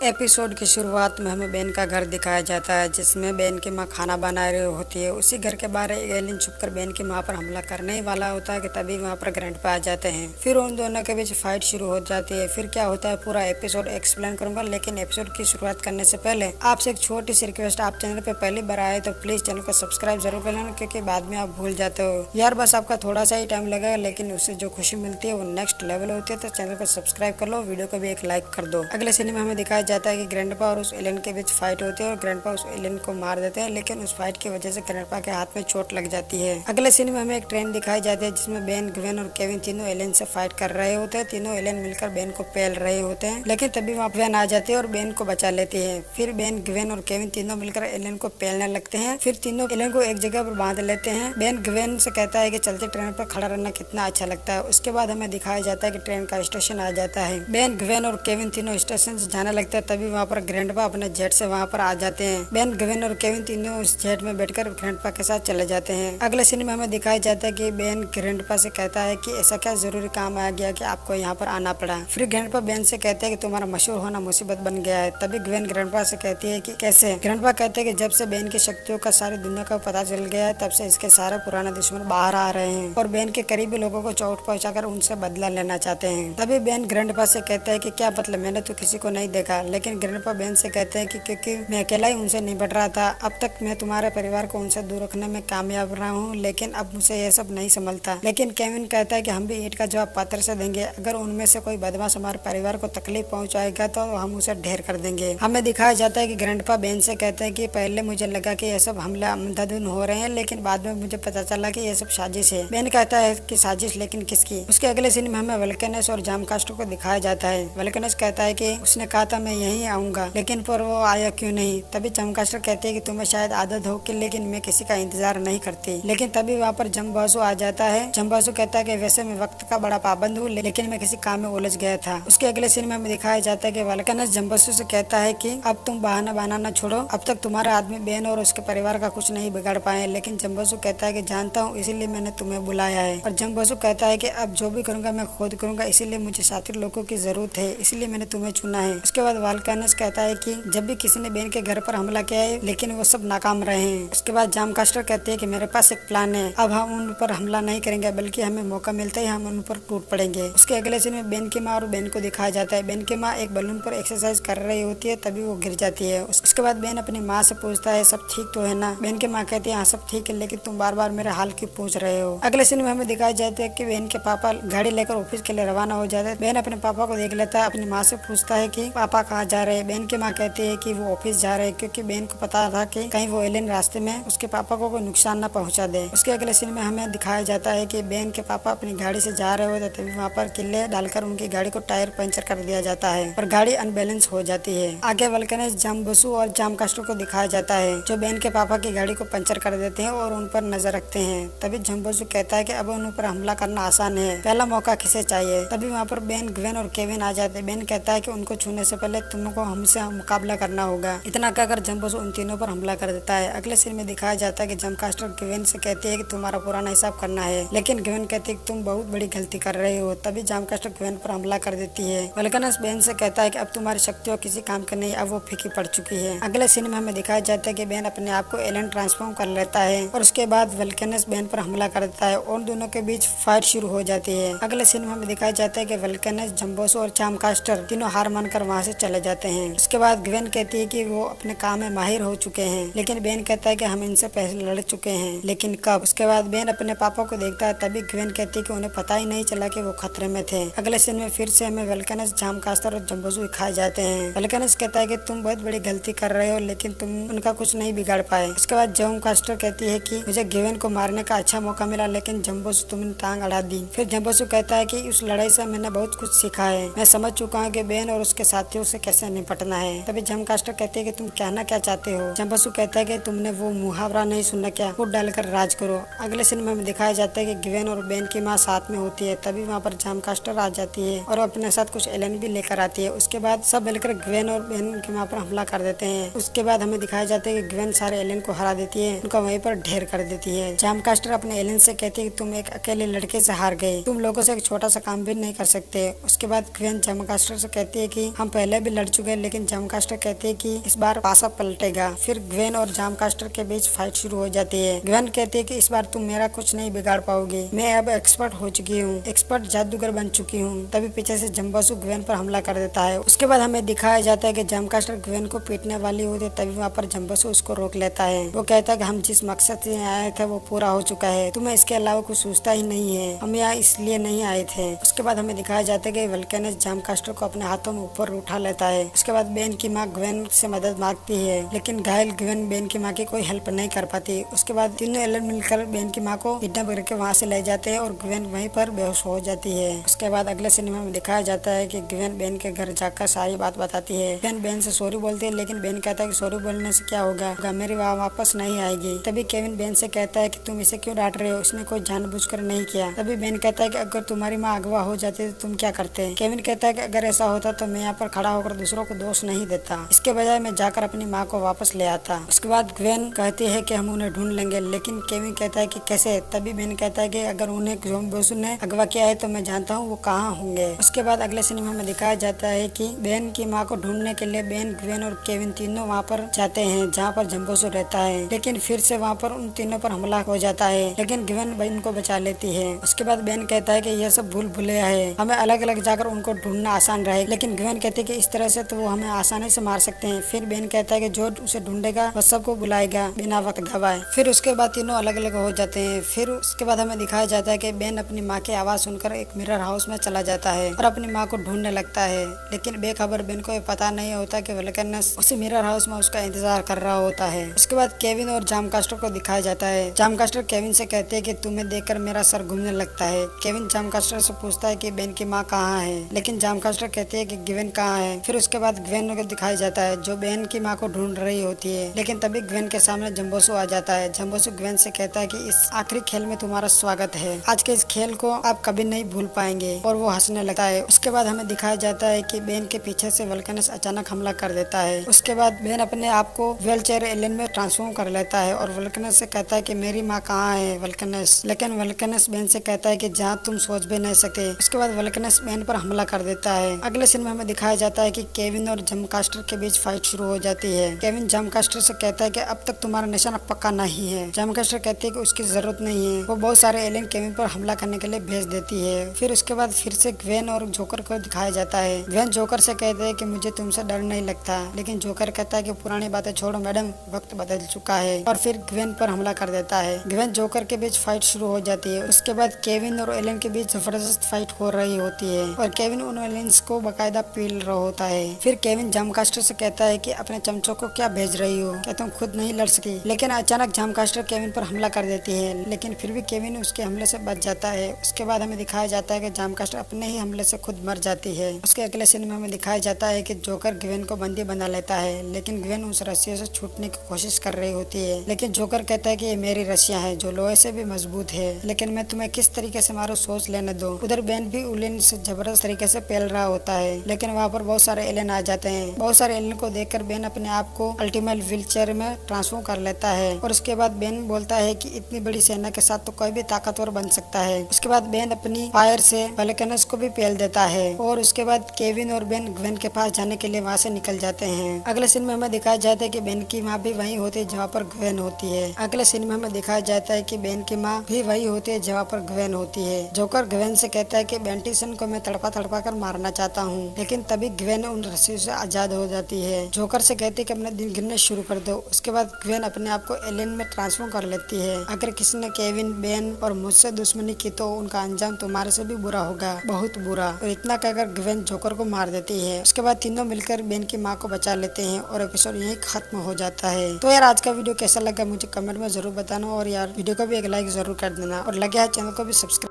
Episode की शुरुआत में हमें बेन का घर दिखाया जाता है, जिसमें बेन की माँ खाना बना रही होती है। उसी घर के बाहर एक एलियन छुपकर बेन की माँ पर हमला करने ही वाला होता है कि तभी वहाँ पर ग्रैंडपा आ जाते हैं। फिर उन दोनों के बीच फाइट शुरू हो जाती है। फिर क्या होता है पूरा एपिसोड एक्सप्लेन करूंगा, लेकिन एपिसोड की शुरुआत करने से पहले आपसे एक छोटी सी रिक्वेस्ट, आप चैनल पे पहली बार आए तो प्लीज चैनल को सब्सक्राइब जरूर कर लेना, क्योंकि बाद में आप भूल जाते हो यार। बस आपका थोड़ा सा ही टाइम लगेगा, लेकिन उससे जो खुशी मिलती है वो नेक्स्ट लेवल होती है। तो चैनल को सब्सक्राइब कर लो, वीडियो को भी एक लाइक कर दो। अगले सीन में हमें दिखाया जाता है कि ग्रैंडपा और उस एलियन के बीच फाइट होती है और ग्रैंडपा उस एलियन को मार देते हैं, लेकिन उस फाइट की वजह से ग्रैंडपा के हाथ में चोट लग जाती है। अगले सीन में हमें एक ट्रेन दिखाई जाती है, जिसमें बेन, ग्वेन और केविन तीनों एलियन से फाइट कर रहे होते हैं। तीनों एलियन मिलकर बेन को पेल रहे होते हैं, लेकिन तभी वहाँ ग्वेन आ जाती है और बेन को बचा लेती है। फिर बेन, ग्वेन और केविन तीनों मिलकर एलियन को पेलने लगते हैं। फिर तीनों एलियन को एक जगह पर बांध लेते हैं। बेन ग्वेन से कहता है कि चलते ट्रेन पर खड़ा रहना कितना अच्छा लगता है। उसके बाद हमें दिखाया जाता है कि ट्रेन का स्टेशन आ जाता है। बेन, ग्वेन और केविन तीनों स्टेशन से जाने लगते हैं, तभी वहाँ पर ग्रैंडपा अपने जेट से वहाँ पर आ जाते हैं। बेन, ग्वेन और केविन तीनों उस जेट में बैठकर ग्रैंडपा के साथ चले जाते हैं। अगले सीन में हमें दिखाया जाता है कि बेन ग्रैंडपा से कहता है कि ऐसा क्या जरूरी काम आ गया कि आपको यहाँ पर आना पड़ा। फिर ग्रैंडपा बेन से कहते हैं कि तुम्हारा मशहूर होना मुसीबत बन गया है। तभी ग्वेन ग्रैंडपा से कहती है कि कैसे। ग्रैंडपा कहते हैं कि जब से बेन की शक्तियों का सारी दुनिया को पता चल गया है, तब से इसके सारे पुराने दुश्मन बाहर आ रहे हैं और बेन के करीबी लोगों को चोट पहुंचाकर उनसे बदला लेना चाहते हैं। तभी बेन ग्रैंडपा से कहता है कि क्या मतलब, मैंने तो किसी को नहीं देखा। लेकिन ग्रैंडपा बेन से कहते हैं कि क्योंकि मैं अकेला ही उनसे निपट रहा था। अब तक मैं तुम्हारे परिवार को उनसे दूर रखने में कामयाब रहा हूँ, लेकिन अब मुझे यह सब नहीं संभलता। लेकिन केविन कहता है कि हम भी ईंट का जवाब पत्थर से देंगे। अगर उनमें से कोई बदमाश हमारे परिवार को तकलीफ पहुंचाएगा तो हम उसे ढेर कर देंगे। हमें दिखाया जाता है कि ग्रैंडपा बेन से कहते हैं कि पहले मुझे लगा कि यह सब हमले अंधाधुंध हो रहे हैं, लेकिन बाद में मुझे पता चला कि यह सब साजिश है। बेन कहता है कि साजिश, लेकिन किसकी। उसके अगले सीन में हमें वल्कनस और जामकास्टर को दिखाया जाता है। वल्कनस कहता है कि उसने कहा था मैं यहीं आऊंगा, लेकिन पर वो आया क्यों नहीं। तभी जामकास्टर कहते हैं कि तुम्हें शायद आदत हो कि, लेकिन मैं किसी का इंतजार नहीं करती। लेकिन तभी वहाँ पर जम्बासु आ जाता है। जम्बासु कहता है कि वैसे मैं वक्त का बड़ा पाबंद हूँ, लेकिन मैं किसी काम में उलझ गया था। उसके अगले सीन में हमें दिखाया जाता है कि वल्कनस जम्बासु से कहता है कि अब तुम बहाना बनाना छोड़ो। अब तक तुम्हारा आदमी बेन और उसके परिवार का कुछ नहीं बिगाड़ पाए। लेकिन जम्बासु कहता है कि जानता हूँ, इसीलिए मैंने तुम्हें बुलाया है। और जम्बासु कहता है कि अब जो भी करूंगा मैं खुद करूंगा, इसीलिए मुझे शातिर लोगों की जरूरत है, इसलिए मैंने तुम्हें चुना है। उसके बाद वल्कनस कहता है कि जब भी किसी ने बेन के घर पर हमला किया है, लेकिन वो सब नाकाम रहे हैं। उसके बाद जामकास्टर कहते हैं कि मेरे पास एक प्लान है। अब हम उन पर हमला नहीं करेंगे, बल्कि हमें मौका मिलता ही हम उन पर टूट पड़ेंगे। उसके अगले सीन में बेन की माँ और बेन को दिखाया जाता है। बेन की माँ एक बलून पर एक्सरसाइज कर रही होती है, तभी वो गिर जाती है। उसके बाद बेन अपनी माँ से पूछता है सब ठीक तो है ना। बेन की माँ कहती है हाँ सब ठीक है, लेकिन तुम बार बार मेरा हाल क्यों पूछ रहे हो। अगले सीन में हमें दिखाया जाता है कि बेन के पापा गाड़ी लेकर ऑफिस के लिए रवाना हो जाते हैं। बेन अपने पापा को देख लेता है, अपनी माँ से पूछता है कि पापा कहाँ जा रहे हैं। बेन की माँ कहती है कि वो ऑफिस जा रहे हैं, क्योंकि बेन को पता था कि कहीं वो एलियन रास्ते में उसके पापा को कोई नुकसान न पहुंचा दे। उसके अगले सीन में हमें दिखाया जाता है कि बेन के पापा अपनी गाड़ी से जा रहे होते, तभी वहाँ पर किले डालकर उनकी गाड़ी को टायर पंचर कर दिया जाता है और गाड़ी अनबैलेंस हो जाती है। आगे वल्कनस, जम्बासु और जामकास्टर को दिखाया जाता है, जो बेन के पापा की गाड़ी को पंचर कर देते हैं और उन पर नजर रखते हैं। तभी जम्बासु कहता है कि अब उन पर हमला करना आसान है, पहला मौका किसे चाहिए। तभी वहाँ पर बेन, ग्वेन और केविन आ जाते हैं। बेन कहता है कि उनको छूने से पहले तुमको हमसे मुकाबला करना होगा। इतना कहकर जम्बासु उन तीनों पर हमला कर देता है। अगले सीन में दिखाया जाता है कि जामकास्टर ग्वेन से कहती है कि तुम्हारा पुराना हिसाब करना है, लेकिन ग्वेन कहती है कि तुम बहुत बड़ी गलती कर रहे हो। तभी जामकास्टर ग्वेन पर हमला कर देती है। वल्कनस बेन से कहता है कि अब तुम्हारी शक्तियों किसी काम की नहीं, अब वो फीकी पड़ चुकी है। अगले सीन में हमें दिखाया जाता है कि बेन अपने आप को एलियन ट्रांसफॉर्म कर लेता है और उसके बाद वल्कनस बेन पर हमला कर देता है और दोनों के बीच फाइट शुरू हो जाती है। अगले सीन में हमें दिखाया जाता है कि वल्कनस, जम्बासु और जामकास्टर तीनों हार मानकर वहाँ से चले जाते हैं। उसके बाद ग्वेन कहती है कि वो अपने काम में माहिर हो चुके हैं, लेकिन बेन कहता है कि हम इनसे पहले लड़ चुके हैं, लेकिन कब। उसके बाद बेन अपने पापा को देखता है, तभी ग्वेन कहती है कि उन्हें पता ही नहीं चला कि वो खतरे में थे। अगले सीन में फिर से हमें वल्कनस, जामकास्टर और जम्बासु दिखाए जाते हैं। वल्कनस कहता है कि तुम बहुत बड़ी गलती कर रहे हो, लेकिन तुम उनका कुछ नहीं बिगाड़ पाए। उसके बाद जामकास्टर कहती है कि मुझे ग्वेन को मारने का अच्छा मौका मिला, लेकिन जम्बासु तुमने टांग अड़ा दी। फिर जम्बासु कहता है कि उस लड़ाई से मैंने बहुत कुछ सीखा है, मैं समझ चुका हूँ कि बेन और उसके साथियों से कैसे निपटना है। तभी जामकास्टर कहते हैं कि तुम कहना क्या चाहते हो। जम्बासु कहता है कि तुमने वो मुहावरा नहीं सुना क्या, फूट डालकर राज करो। अगले सीन में हमें दिखाया जाता है कि ग्वेन और बेन की माँ साथ में होती है। तभी वहाँ पर जामकास्टर आ जाती है और अपने साथ कुछ एलियन भी लेकर आती है। उसके बाद सब मिलकर ग्वेन और बेन की माँ पर हमला कर देते हैं। उसके बाद हमें दिखाया जाता है कि ग्वेन सारे एलियन को हरा देती है, उनका वहीं पर ढेर कर देती है। जामकास्टर अपने एलियन से कहती है कि तुम एक अकेले लड़के से हार गए, तुम लोगों से एक छोटा सा काम भी नहीं कर सकते। उसके बाद ग्वेन जामकास्टर से कहती है कि हम पहले भी लड़ चुके हैं, लेकिन जामकास्टर कहते हैं कि इस बार पासा पलटेगा। फिर ग्वेन और जामकास्टर के बीच फाइट शुरू हो जाती है। ग्वेन कहती है कि इस बार तुम मेरा कुछ नहीं बिगाड़ पाओगे, मैं अब एक्सपर्ट हो चुकी हूँ, एक्सपर्ट जादूगर बन चुकी हूँ। तभी पीछे से जम्बासु ग्वेन पर हमला कर देता है। उसके बाद हमें दिखाया जाता है कि जामकास्टर ग्वेन को पीटने वाली होती है, तभी वहाँ पर जम्बासु उसको रोक लेता है। वो कहता है कि हम जिस मकसद से आए थे वो पूरा हो चुका है, तुम्हें इसके अलावा कुछ सोचता ही नहीं है, हम यहाँ इसलिए नहीं आए थे। उसके बाद हमें दिखाया जाता है कि वल्कनस जामकास्टर को अपने हाथों में ऊपर उठा लेता है। उसके बाद बेन की माँ ग्वेन से मदद मांगती है, लेकिन घायल ग्वेन बेन की माँ की कोई हेल्प नहीं कर पाती। उसके बाद तीनों एलन मिलकर बेन की माँ को किडनैप करके वहाँ से ले जाते हैं और ग्वेन वहीं पर बेहोश हो जाती है। उसके बाद अगले सिनेमा में दिखाया जाता है कि ग्वेन बेन के घर जाकर सारी बात बताती है। ग्वेन बेन से सॉरी बोलती है, लेकिन बेन कहता है कि सॉरी बोलने से क्या होगा, मेरी वापस नहीं आएगी। तभी केविन बेन से कहता है कि तुम इसे क्यों डांट रहे हो, इसने कोई जानबूझकर नहीं किया। तभी बेन कहता है कि अगर तुम्हारी माँ अगवा हो जाती तो तुम क्या करते। केविन कहता है कि अगर ऐसा होता तो मैं यहाँ पर खड़ा होकर दूसरों को दोष नहीं देता, इसके बजाय मैं जाकर अपनी माँ को वापस ले आता। उसके बाद ग्वेन कहती है कि हम उन्हें ढूंढ लेंगे, लेकिन केविन कहता है कि कैसे। तभी बेन कहता है कि अगर उन्हें जोम्बोसु ने अगवा किया है तो मैं जानता हूँ वो कहाँ होंगे। उसके बाद अगले सिनेमा में दिखाया जाता है कि बेन की माँ को ढूंढने के लिए बेन, ग्वेन और केविन तीनों वहाँ पर जाते हैं जहाँ पर जम्बोसु रहता है, लेकिन फिर से वहाँ पर उन तीनों पर हमला हो जाता है, लेकिन ग्वेन बेन को बचा लेती है। उसके बाद बेन कहता है कि यह सब भूल भुलैया है, हमें अलग अलग जाकर उनको ढूंढना आसान रहे, लेकिन ग्वेन कहती है कि इस तरह से तो वो हमें आसानी से मार सकते हैं। फिर बेन कहता है कि जो उसे ढूंढेगा वह सबको बुलाएगा बिना वक्त गवाए। फिर उसके बाद तीनों अलग अलग हो जाते हैं। फिर उसके बाद हमें दिखाया जाता है कि बेन अपनी माँ की आवाज सुनकर एक मिरर हाउस में चला जाता है और अपनी माँ को ढूंढने लगता है, लेकिन बेखबर बेन को पता नहीं होता कि वल्कनस उसी मिरर हाउस में उसका इंतजार कर रहा होता है। उसके बाद केविन और जामकास्टर को दिखाया जाता है। जामकास्टर केविन से कहते हैं कि तुम्हें देखकर मेरा सर घूमने लगता है। केविन जामकास्टर से पूछता है कि बेन की माँ कहाँ है, लेकिन जामकास्टर कहती है कि ग्वेन कहाँ है। फिर उसके बाद ग्वेन को दिखाया जाता है जो बेन की माँ को ढूंढ रही होती है, लेकिन तभी ग्वेन के सामने जम्बोसु आ जाता है। जम्बोसु ग्वेन से कहता है कि इस आखिरी खेल में तुम्हारा स्वागत है, आज के इस खेल को आप कभी नहीं भूल पाएंगे, और वो हंसने लगता है। उसके बाद हमें दिखाया जाता है कि बेन के पीछे से वल्कनस अचानक हमला कर देता है। उसके बाद बेन अपने आप को व्हीलचेयर एलियन में ट्रांसफॉर्म कर लेता है और वल्कनस से कहता है कि मेरी माँ कहाँ है वल्कनस, लेकिन वल्कनस बेन से कहता है कि जहाँ तुम सोच भी नहीं सकते। उसके बाद वल्कनस बेन पर हमला कर देता है। अगले सीन में हमें दिखाया जाता है कि केविन और जामकास्टर के बीच फाइट शुरू हो जाती है। केविन जामकास्टर से कहता है कि अब तक तुम्हारा निशाना पक्का नहीं है। जामकास्टर कहती है कि उसकी जरूरत नहीं है। वो बहुत सारे एलियन केविन पर हमला करने के लिए भेज देती है। फिर उसके बाद फिर से ग्वेन और जोकर को दिखाया जाता है। ग्वेन जोकर से कहते हैं कि मुझे तुमसे डर नहीं लगता, लेकिन जोकर कहता है कि पुरानी बातें छोड़ो मैडम, वक्त बदल चुका है, और फिर ग्वेन पर हमला कर देता है। ग्वेन जोकर के बीच फाइट शुरू हो जाती है। उसके बाद केविन और एलियन के बीच जबरदस्त फाइट हो रही होती है और केविन उन एलियंस को बकायदा पील रहा होता है। फिर केविन जामकास्टर से कहता है कि अपने चमचों को क्या भेज रही हो, क्या तुम खुद नहीं लड़ सकी। लेकिन अचानक जामकास्टर केविन पर हमला कर देती है, लेकिन फिर भी केविन उसके हमले से बच जाता है। उसके बाद हमें दिखाया जाता है कि जामकास्टर अपने ही हमले से खुद मर जाती है। उसके अगले सीन में हमें दिखाया जाता है कि जोकर ग्वेन को बंदी बना लेता है, लेकिन ग्वेन उस रस्सियों से छूटने की कोशिश कर रही होती है, लेकिन जोकर कहता है कि ये मेरी रस्सियां हैं जो लोहे से भी मजबूत है, लेकिन मैं तुम्हें किस तरीके से मारूं सोच लेने दो। उधर बेन भी उलेन से जबरदस्त तरीके से पेल रहा होता है, लेकिन वहाँ पर बहुत सारे एलियन आ जाते हैं। बहुत सारे एलियन को देखकर बेन अपने आप को अल्टीमेट व्हीलचेयर में ट्रांसफॉर्म कर लेता है और उसके बाद बेन बोलता है कि इतनी बड़ी सेना के साथ तो कोई भी ताकतवर बन सकता है। उसके बाद बेन अपनी फायर से वल्कनस को भी पेल देता है और उसके बाद केविन और बेन ग्वेन के पास जाने के लिए वहाँ से निकल जाते हैं। अगले सीन में हमें दिखाया जाता है कि बेन की माँ भी वहीं होती है जहाँ पर ग्वेन होती है। अगले सीन में हमें दिखाया जाता है कि बेन की माँ भी वही होती है जहाँ पर ग्वेन होती है। जोकर ग्वेन से कहता है कि बेंटिसन को मैं तड़पा तड़पा कर मारना चाहता हूँ, लेकिन तभी ग्वेन उन रस्सियों से आजाद हो जाती है। जोकर से कहती है कि अपने दिन गिनने शुरू कर दो। उसके बाद ग्वेन अपने आप को एलियन में ट्रांसफॉर्म कर लेती है। अगर किसी ने केविन, बेन और मुझसे दुश्मनी की तो उनका अंजाम तुम्हारे से भी बुरा होगा, बहुत बुरा। और इतना कहकर ग्वेन जोकर को मार देती है। उसके बाद तीनों मिलकर बेन की माँ को बचा लेते हैं और एपिसोड यहीं खत्म हो जाता है। तो यार आज का वीडियो कैसा लगा मुझे कमेंट में जरूर बताना, और यार वीडियो को भी एक लाइक जरूर कर देना, और लगे है चैनल को भी सब्सक्राइब